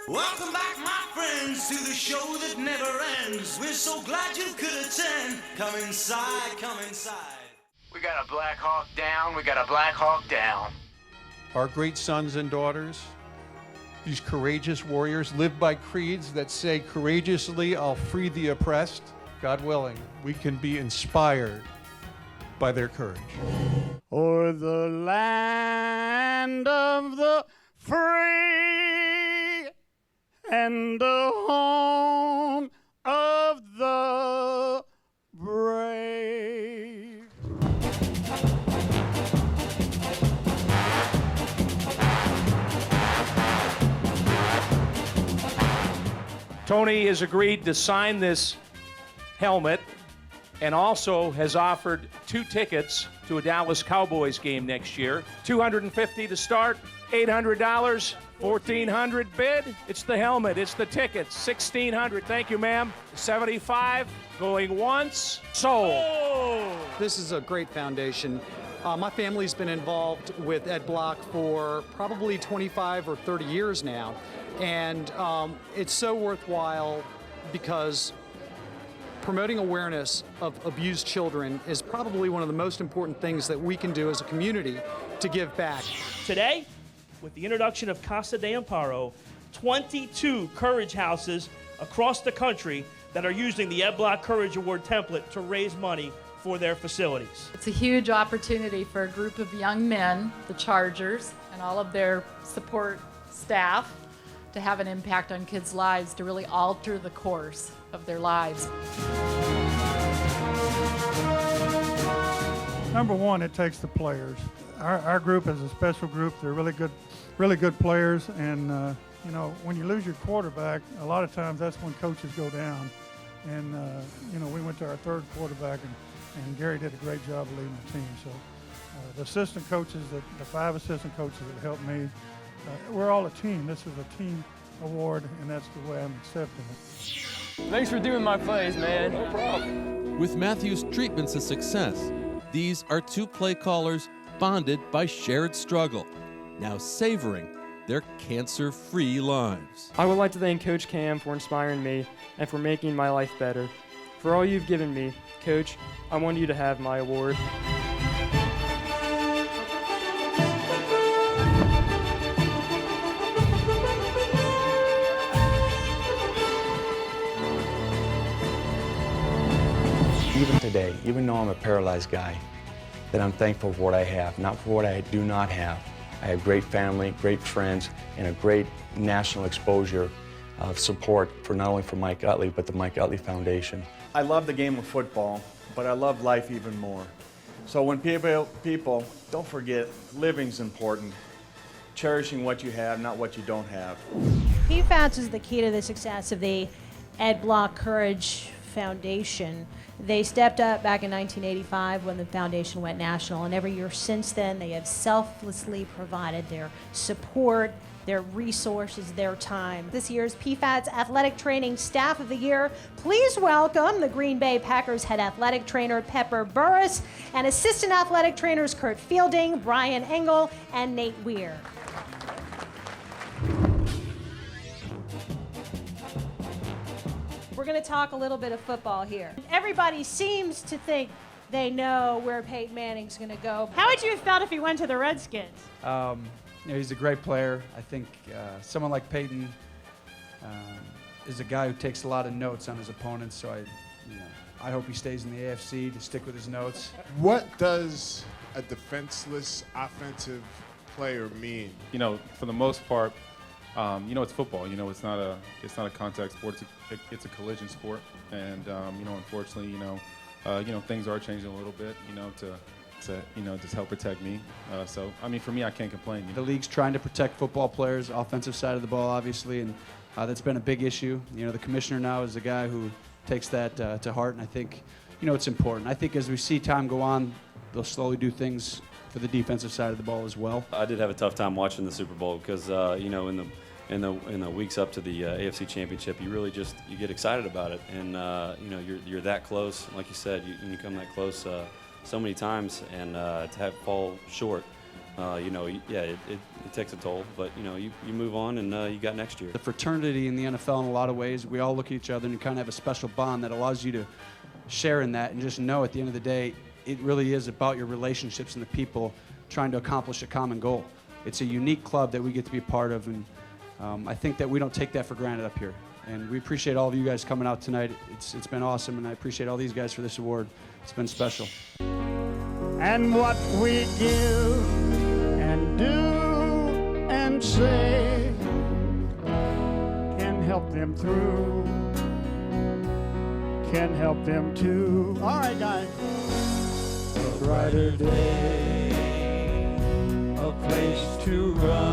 Welcome back, my friends, to the show that never ends. We're so glad you could attend. Come inside, come inside. We got a Black Hawk down, we got a Black Hawk down. Our great sons and daughters, these courageous warriors, live by creeds that say, courageously, I'll free the oppressed. God willing, we can be inspired by their courage. O'er the land of the free and the home of the brave. Tony has agreed to sign this helmet and also has offered 2 tickets to a Dallas Cowboys game next year. $250 to start, $800, $1,400 bid. It's the helmet, it's the tickets, $1,600. Thank you, ma'am. $75 going once, sold. Oh. This is a great foundation. My family's been involved with BLock for probably 25 or 30 years now, and it's so worthwhile because promoting awareness of abused children is probably one of the most important things that we can do as a community to give back. Today, with the introduction of Casa de Amparo, 22 Courage Houses across the country that are using the BLock Courage Award template to raise money for their facilities. It's a huge opportunity for a group of young men, the Chargers, and all of their support staff to have an impact on kids' lives, to really alter the course of their lives. Number one, it takes the players. Our group is a special group. They're really good players, and you know, when you lose your quarterback, a lot of times that's when coaches go down. And you know, we went to our 3rd quarterback, and Gary did a great job of leading the team. So the assistant coaches, the 5 assistant coaches that helped me, we're all a team. This is a team award, and that's the way I'm accepting it. Thanks for doing my plays, man. No problem. With Matthew's treatments a success, these are 2 play callers bonded by shared struggle, now savoring their cancer-free lives. I would like to thank Coach Cam for inspiring me and for making my life better. For all you've given me, Coach, I want you to have my award. Even today, even though I'm a paralyzed guy, that I'm thankful for what I have, not for what I do not have. I have great family, great friends, and a great national exposure of support for not only for Mike Utley, but the Mike Utley Foundation. I love the game of football, but I love life even more. So when people don't forget, living's important. Cherishing what you have, not what you don't have. PFAS is the key to the success of the BLock Courage Foundation. They stepped up back in 1985 when the foundation went national, and every year since then they have selflessly provided their support, their resources, their time. This year's PFAS Athletic Training Staff of the Year, please welcome the Green Bay Packers head athletic trainer Pepper Burris and assistant athletic trainers Kurt Fielding, Brian Engel, and Nate Weir. We're going to talk a little bit of football here. Everybody seems to think they know where Peyton Manning's going to go. How would you have felt if he went to the Redskins? You know, he's a great player. I think someone like Peyton is a guy who takes a lot of notes on his opponents. So I hope he stays in the AFC to stick with his notes. What does a defenseless offensive player mean? You know, for the most part, you know, it's football. You know, it's not a contact sport. It's a collision sport, and you know, unfortunately, you know, things are changing a little bit. You know, to just help protect me. So, I mean, for me, I can't complain. The league's trying to protect football players, offensive side of the ball, obviously, and that's been a big issue. You know, the commissioner now is a guy who takes that to heart, and I think, you know, it's important. I think as we see time go on, they'll slowly do things for the defensive side of the ball as well. I did have a tough time watching the Super Bowl because, you know, in the weeks up to the AFC Championship, you get excited about it, and you know, you're that close. Like you said, you come that close so many times, and to have fall short it takes a toll. But you move on, and you got next year. The fraternity in the NFL, in a lot of ways, we all look at each other and you kind of have a special bond that allows you to share in that and just know at the end of the day, it really is about your relationships and the people trying to accomplish a common goal. It's a unique club that we get to be a part of, and I think that we don't take that for granted up here. And we appreciate all of you guys coming out tonight. It's been awesome, and I appreciate all these guys for this award. It's been special. And what we give and do and say can help them through, can help them too. All right, guys. A brighter day, a place to run.